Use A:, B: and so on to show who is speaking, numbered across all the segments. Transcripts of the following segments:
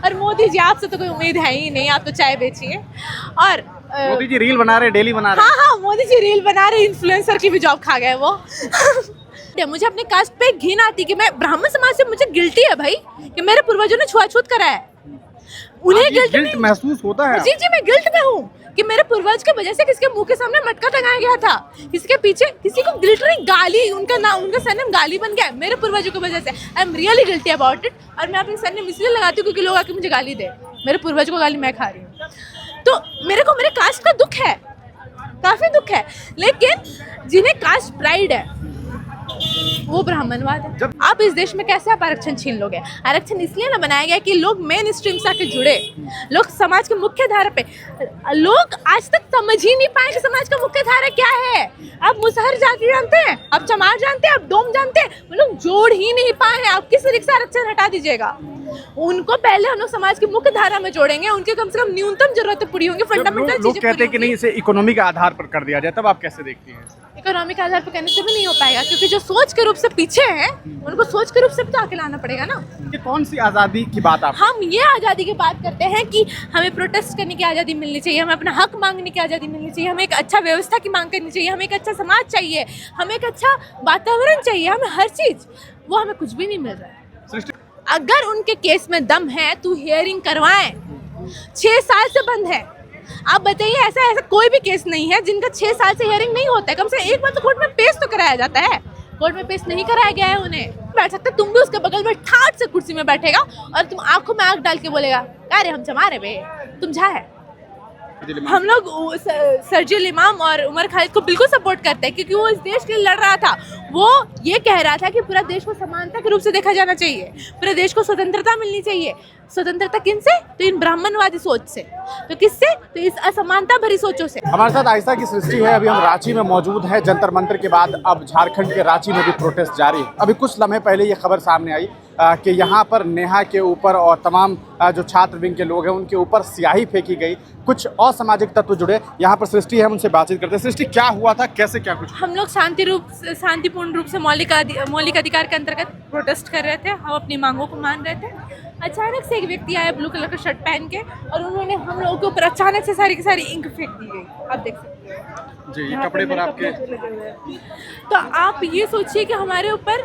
A: और मोदी जी आपसे तो कोई उम्मीद है ही नहीं, आप तो चाय बेचिए। और
B: मोदी जी रील बना रहे, डेली बना रहे।
A: हाँ हाँ, मोदी जी रील बना रहे, इन्फ्लुएंसर की भी जॉब खा गए वो। मुझे अपने कास्ट पे घिन आती कि मैं ब्राह्मण समाज से, मुझे गिल्टी है भाई कि मेरे पूर्वजों ने छुआछूत करा है। उन्हें गिल्ट
B: महसूस होता है?
A: जी जी, मैं गिल्ट में हूँ कि मेरे पूर्वज की वजह से किसके मुंह के सामने मटका टंगाया गया था, किसी के पीछे किसी को गिल्ट नहीं, गाली, उनका नाम, उनका सरनेम गाली बन गया मेरे पूर्वजों की वजह से। I am really guilty about it. और मैं अपनी सरनेम इसलिए लगाती हूँ क्योंकि लोग आके मुझे गाली दे, मेरे पूर्वज को गाली मैं खा रही हूँ। तो मेरे को मेरे कास्ट का दुख है, काफी दुख है। लेकिन जिन्हें कास्ट प्राइड है वो ब्राह्मणवाद है। आप इस देश में कैसे आप आरक्षण छीन लोगे? आरक्षण इसलिए ना बनाया गया कि लोग मेन स्ट्रीम से आके जुड़े, लोग समाज के मुख्य धारा पे। लोग आज तक समझ ही नहीं पाए कि समाज का मुख्य धारा क्या है। आप मुसहर जाति जानते हैं, आप चमार जानते हैं, आप डोम जानते हैं, वो लोग जोड़ ही नहीं पाए हैं। आप किस तरीके से आरक्षण हटा दीजिएगा? उनको पहले हम लोग समाज की मुख्य धारा में जोड़ेंगे, उनके कम से कम न्यूनतम जरूरतें पूरी होंगी, फंडामेंटल
B: लोग कहते हैं कि नहीं, इसे इकोनॉमी के आधार पर कर दिया जाए, तब आप कैसे देखती हैं?
A: इकोनॉमिक आधार पर करने से भी नहीं हो पाएगा, क्योंकि जो सोच के रूप से पीछे हैं उनको सोच के रूप से भी तो आके लाना पड़ेगा ना।
B: ये कौन सी आज़ादी की बात आप?
A: हम ये आज़ादी की बात करते हैं कि हमें प्रोटेस्ट करने की आज़ादी मिलनी चाहिए, हमें अपना हक मांगने की आज़ादी मिलनी चाहिए, हमें एक अच्छा व्यवस्था की मांग करनी चाहिए, हमें एक अच्छा समाज चाहिए, हमें एक अच्छा वातावरण चाहिए, हमें हर चीज़। वो हमें कुछ भी नहीं मिल रहा है। अगर उनके केस में दम है तो हियरिंग करवाएं। 6 साल से बंद है। आप बताइए, ऐसा कोई भी केस नहीं है जिनका 6 साल से हियरिंग नहीं होता है। कम से कम एक बार तो कोर्ट में पेश तो कराया जाता है। कोर्ट में पेश नहीं कराया गया है उन्हें। बैठ सकते, तुम भी उसके बगल में ठाट से कुर्सी में बैठेगा और तुम आंखों में आंख डाल के बोलेगा, अरे हम जमा रहे बे, तुम झा है। हम लोग सर्जिल इमाम और उमर खालिद को बिल्कुल सपोर्ट करते हैं, क्योंकि वो इस देश के लिए लड़ रहा था। वो ये कह रहा था कि पूरा देश को समानता के रूप से देखा जाना चाहिए, पूरे देश को स्वतंत्रता मिलनी चाहिए। स्वतंत्रता किनसे? तो इन ब्राह्मणवादी सोच से। तो किससे? तो इस असमानता भरी सोचों से।
B: हमारे साथ आयशा की सृष्टि है। अभी हम रांची में मौजूद हैं। जंतर मंतर के बाद अब झारखंड के रांची में भी प्रोटेस्ट जारी है। अभी कुछ लम्हे पहले ये खबर सामने आई कि यहाँ पर नेहा के ऊपर और तमाम जो छात्र विंग के लोग हैं उनके ऊपर स्याही फेंकी गई। कुछ असामाजिक तत्व जुड़े। यहाँ पर सृष्टि है, हम उनसे बातचीत करते हैं। सृष्टि, क्या हुआ था, कैसे क्या कुछ?
A: हम लोग शांतिपूर्ण रूप से मौलिक अधिकार के अंतर्गत प्रोटेस्ट कर रहे थे। हम अपनी मांगों को मान रहे थे। अचानक से एक व्यक्ति आया ब्लू कलर का शर्ट पहन के, और उन्होंने हम लोगों के ऊपर अचानक से सारी की सारी इंक फेंक दी गई। आप देख सकते हैं
B: जी, ये कपड़े पर आपके।
A: तो आप ये सोचिए कि हमारे ऊपर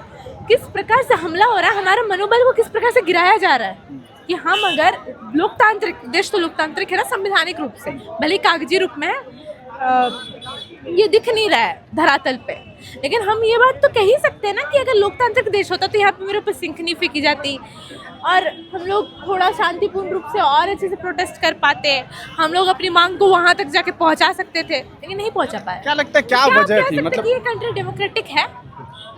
A: किस प्रकार से हमला हो रहा है, हमारे मनोबल को किस प्रकार से गिराया जा रहा है कि हम अगर लोकतांत्रिक देश, तो लोकतांत्रिक है ना संवैधानिक रूप से, भले कागजी रूप में ये दिख नहीं रहा है धरातल पे, लेकिन हम ये बात तो कह ही सकते हैं ना कि अगर लोकतांत्रिक देश होता तो यहाँ पे मेरे ऊपर सिंक नहीं फेंकी जाती और हम लोग थोड़ा शांतिपूर्ण रूप से और अच्छे से प्रोटेस्ट कर पाते। हम लोग अपनी मांग को वहाँ तक जाके पहुँचा सकते थे, लेकिन नहीं पहुँचा पाए।
B: क्या लगता है, क्या वजह थी? मतलब
A: ये कंट्री डेमोक्रेटिक है,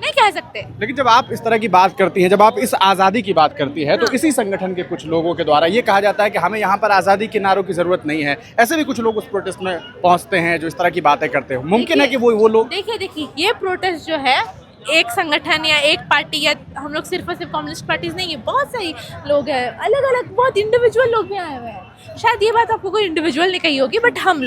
A: नहीं कह सकते।
B: लेकिन जब आप इस तरह की बात करती हैं, जब आप इस आज़ादी की बात करती है, तो इसी संगठन के कुछ लोगों के द्वारा ये कहा जाता है कि हमें यहाँ पर आज़ादी के नारों की ज़रूरत नहीं है। ऐसे भी कुछ लोग उस प्रोटेस्ट में पहुँचते हैं जो इस तरह की बातें करते हो। मुमकिन है कि वो लोग
A: देखिए ये प्रोटेस्ट जो है एक संगठन या एक पार्टी, या हम लोग सिर्फ और सिर्फ कम्युनिस्ट पार्टीज नहीं है, बहुत सारी लोग हैं, अलग अलग बहुत इंडिविजुअल लोग भी आए हुए हैं। शायद ये बात आपको कोई इंडिविजुअल ने कही होगी, बट हम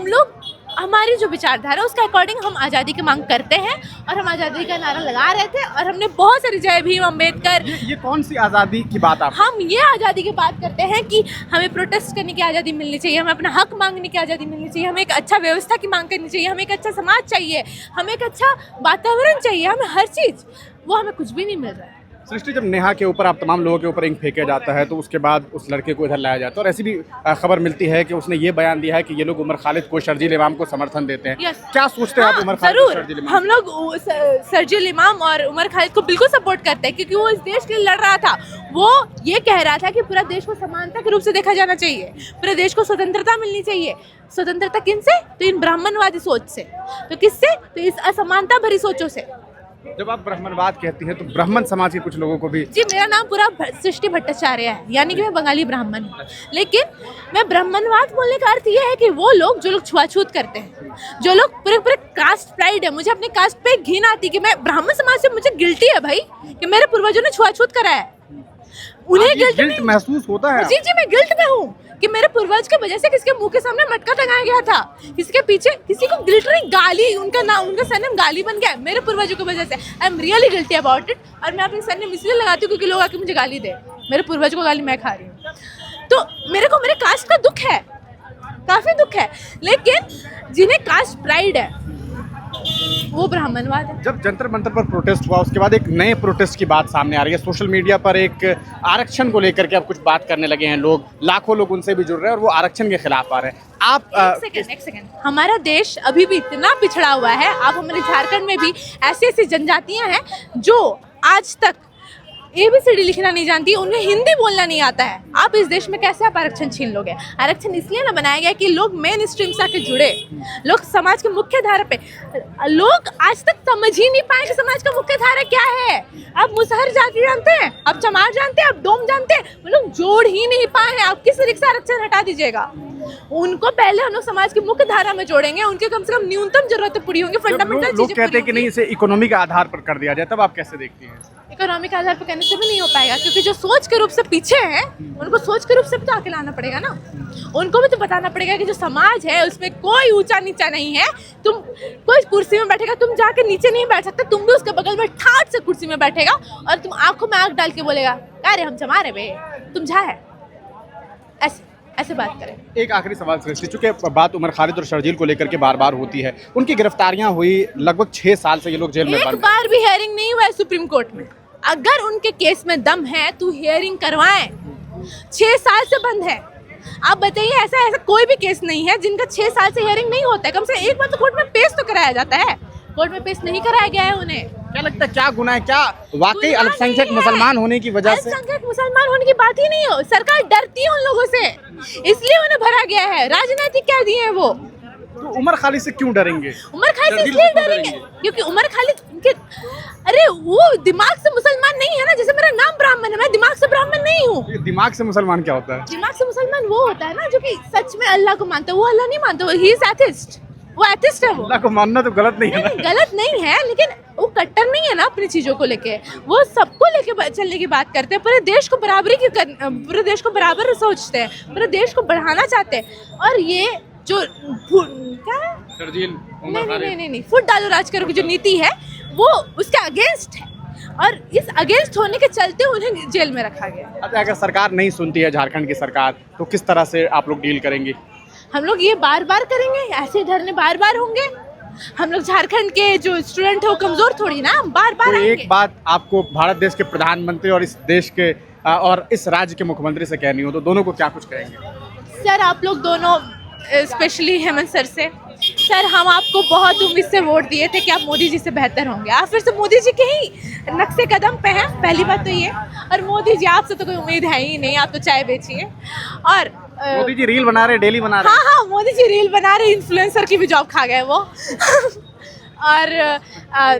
A: लोग हमारी जो विचारधारा है उसके अकॉर्डिंग हम आज़ादी की मांग करते हैं, और हम आज़ादी का नारा लगा रहे थे, और हमने बहुत सारी जय भीम अम्बेडकर।
B: ये कौन सी आज़ादी की बात आप?
A: हम ये आज़ादी की बात करते हैं कि हमें प्रोटेस्ट करने की आज़ादी मिलनी चाहिए, हमें अपना हक मांगने की आज़ादी मिलनी चाहिए, हमें एक अच्छा व्यवस्था की मांग करनी चाहिए, हमें एक अच्छा समाज चाहिए, हमें एक अच्छा वातावरण चाहिए, हमें हर चीज़। वो हमें कुछ भी नहीं मिल रहा है।
B: सृष्टि, जब नेहा के ऊपर, आप तमाम लोगों के ऊपर इंक फेंका जाता है, तो उसके बाद उस लड़के को इधर लाया जाता है, और ऐसी भी खबर मिलती है कि उसने ये बयान दिया है कि ये लोग उमर खालिद को, शर्जील इमाम को समर्थन देते हैं। क्या सोचते हैं आप उमर खालिद और शर्जील इमाम?
A: हम लोग सर्जिल इमाम और उमर खालिद को बिल्कुल सपोर्ट करते हैं, क्योंकि वो इस देश के लिए लड़ रहा था। वो ये कह रहा था कि पूरा देश को समानता के रूप से देखा जाना चाहिए, पूरे देश को स्वतंत्रता मिलनी चाहिए। स्वतंत्रता किनसे? तो इन ब्राह्मणवादी सोच से। तो किससे? तो इस असमानता भरी सोचों से।
B: जब आप ब्राह्मणवाद कहती हैं तो ब्राह्मण समाज के कुछ लोगों को भी।
A: जी, मेरा नाम पूरा सृष्टि भट्टाचार्य है, यानी कि मैं बंगाली ब्राह्मण हूँ। लेकिन मैं ब्राह्मणवाद बोलने का अर्थ ये है कि वो लोग जो लोग छुआछूत करते हैं, जो लोग पूरे कास्ट प्राइड है, मुझे अपने कास्ट पे घिन आती कि मैं ब्राह्मण समाज से, मुझे गिल्टी है भाई कि मेरे पूर्वजों ने छुआछूत करा है। उन्हें गिल्ट
B: महसूस होता है?
A: जी, मैं गिल्ट में हूँ कि मेरे पूर्वज की वजह से किसके मुंह के सामने मटका टंगाया गया था, किसी के पीछे किसी को गिल्ट नहीं, गाली, उनका नाम, उनका सरनेम गाली बन गया मेरे पूर्वजों की वजह से। I am really guilty about it. और मैं अपनी सरनेम इसलिए लगाती हूँ क्योंकि लोग आके मुझे गाली दे, मेरे पूर्वज को गाली मैं खा रही हूँ। तो मेरे कास्ट का दुख है, काफी दुख है, लेकिन जिन्हें कास्ट प्राइड है वो ब्राह्मणवाद है।
B: जब जंतर मंतर पर प्रोटेस्ट हुआ उसके बाद एक नए प्रोटेस्ट की बात सामने आ रही है। सोशल मीडिया पर एक आरक्षण को लेकर के अब कुछ बात करने लगे हैं लोग, लाखों लोग उनसे भी जुड़ रहे हैं और वो आरक्षण के खिलाफ आ रहे हैं। आप
A: एक सेकंड, हमारा देश अभी भी इतना पिछड़ा हुआ है। आप हमारे झारखंड में भी ऐसी ऐसी जनजातियां हैं जो आज तक ABCD लिखना नहीं जानती, उन्हें हिंदी बोलना नहीं आता है। आप इस देश में कैसे आप आरक्षण छीन लोगे? आरक्षण इसलिए ना बनाया गया कि लोग मेन स्ट्रीम से आके जुड़े, लोग समाज के मुख्य धारा पे, लोग आज तक समझ ही नहीं पाए कि समाज का मुख्य धारा क्या है। आप मुसहर जाति जानते हैं, आप चमार जानते हैं, आप डोम जानते हैं, वो लोग जोड़ ही नहीं पाए हैं। आप किस रिक्शा आरक्षण हटा दीजिएगा, उनको पहले हम लोग समाज की मुख्य धारा में जोड़ेंगे, उनके कम से कम न्यूनतम जरूरतें पूरी होंगी, फंडामेंटल चीजें।
B: लोग कहते हैं कि नहीं इसे इकोनॉमी के आधार पर कर दिया जाए, तब आप कैसे देखती हैं?
A: इकोनॉमी के आधार पर करने से भी नहीं हो पाएगा, क्योंकि जो सोच के रूप से पीछे हैं उनको सोच के रूप से भी तो आके लाना पड़ेगा ना। उनको भी तो बताना पड़ेगा कि जो समाज है उसमें कोई ऊंचा नीचा नहीं है। तुम कोई कुर्सी में बैठेगा, तुम जाके नीचे नहीं बैठ सकते, तुम भी उसके बगल में ठाट से कुर्सी में बैठेगा और तुम आंखों में आंख डाल के बोलेगा अरे हम चमा रहे बे, तुम झा है, ऐसे बात करें।
B: एक आखिरी सवाल सृष्टि, चूंकि बात उमर खालिद और शर्जील को लेकर के बार बार होती है, उनकी गिरफ्तारियां हुई, लगभग 6 साल से ये लोग जेल में
A: एक
B: बंद।
A: बार भी हियरिंग नहीं हुआ है सुप्रीम कोर्ट में। अगर उनके केस में दम है तो हियरिंग करवाएं। 6 साल से बंद है। आप बताइए, ऐसा कोई भी केस नहीं है जिनका 6 साल से हियरिंग नहीं होता है। कम से एक बार तो कोर्ट में पेश तो कराया जाता है, कोर्ट में पेश नहीं कराया गया है उन्हें।
B: क्या लगता है क्या गुनाह है? क्या वाकई अल्पसंख्यक मुसलमान होने की वजह से?
A: अल्पसंख्यक मुसलमान होने की बात ही नहीं हो, सरकार डरती है उन लोगों से, इसलिए उन्हें भरा गया है, राजनीतिक कह दिए हैं वो।
B: तो उमर खालिद से क्यों डरेंगे?
A: उमर खालिद से इसलिए डरेंगे क्योंकि उमर खालिद उनके, अरे वो दिमाग से मुसलमान नहीं है ना, जैसे मेरा नाम ब्राह्मण है, मैं दिमाग से ब्राह्मण नहीं हूँ।
B: दिमाग से मुसलमान क्या होता है?
A: दिमाग से मुसलमान वो होता है ना जो कि सच में अल्लाह को मानता है। वो अल्लाह नहीं मानता, ही इज एथिस्ट, वो एथिस्ट है। वो
B: अल्लाह को मानना तो गलत नहीं है ना?
A: गलत नहीं है, लेकिन वो कट्टर नहीं है ना अपनी चीजों को लेके, वो सबको लेके चलने की बात करते हैं, पूरे देश को बराबरी की पूरे देश को बराबर सोचते हैं, पूरे देश को बढ़ाना चाहते हैं। और ये जो क्या है? नहीं, फुट डालो राज करो की जो नीति है वो उसके अगेंस्ट है, और इस अगेंस्ट होने के चलते उन्हें जेल में रखा गया।
B: अच्छा, अगर सरकार नहीं सुनती है झारखंड की सरकार, तो किस तरह से आप लोग डील करेंगे?
A: हम लोग ये बार बार करेंगे, ऐसे धरने बार बार होंगे। हम लोग झारखंड के जो स्टूडेंट है वो कमजोर थोड़ी ना, हम बार बार आएंगे।
B: एक बात आपको भारत देश के प्रधानमंत्री और इस देश के और इस राज्य के मुख्यमंत्री से कहनी हो तो दोनों को क्या कुछ कहेंगे?
A: सर आप लोग दोनों, स्पेशली हेमंत सर से, सर हम आपको बहुत उम्मीद से वोट दिए थे कि आप मोदी जी से बेहतर होंगे, आप फिर से मोदी जी के ही नक्शे कदम पे हैं, पहली बात तो ये। और मोदी जी आपसे तो कोई उम्मीद है ही नहीं, आप तो चाय बेचिए। और
B: मोदी जी रील बना रहे, डेली बना रहे।
A: हाँ, मोदी जी रील बना रहे, इन्फ्लुएंसर की भी जॉब खा गए वो। और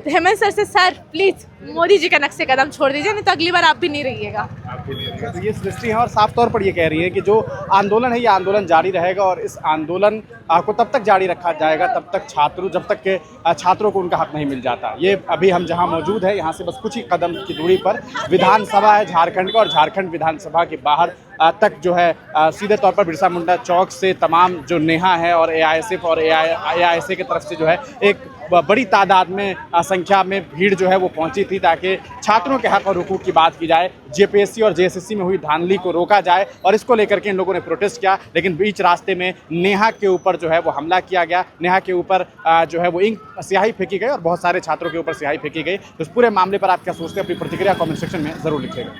A: हेमंत सर से, सर प्लीज मोदी जी का नक्शे कदम छोड़ दीजिए, नहीं तो अगली बार आप भी नहीं रहिएगा।
B: तो ये सृष्टि है और साफ तौर पर ये कह रही है कि जो आंदोलन है ये आंदोलन जारी रहेगा, और इस आंदोलन को तब तक जारी रखा जाएगा जब तक के छात्रों को उनका हक नहीं मिल जाता। ये अभी हम जहां मौजूद है यहाँ से बस कुछ ही कदम की दूरी पर विधानसभा है झारखंड का, और झारखंड विधानसभा के बाहर तक जो है सीधे तौर पर बिरसा मुंडा चौक से तमाम जो नेहा है और AISF और AISA की तरफ से जो है एक बड़ी तादाद में संख्या में भीड़ जो है वो पहुंची थी, ताकि छात्रों के हक और हुकूक की बात की जाए, JPSC और JSSC में हुई धांधली को रोका जाए, और इसको लेकर के इन लोगों ने प्रोटेस्ट किया। लेकिन बीच रास्ते में नेहा के ऊपर जो है वो हमला किया गया, नेहा के ऊपर जो है वो स्याही फेंकी गई और बहुत सारे छात्रों के ऊपर स्याही फेंकी गई। तो इस पूरे मामले पर आप क्या सोचते हैं? अपनी प्रतिक्रिया कमेंट सेक्शन में जरूर लिखिएगा।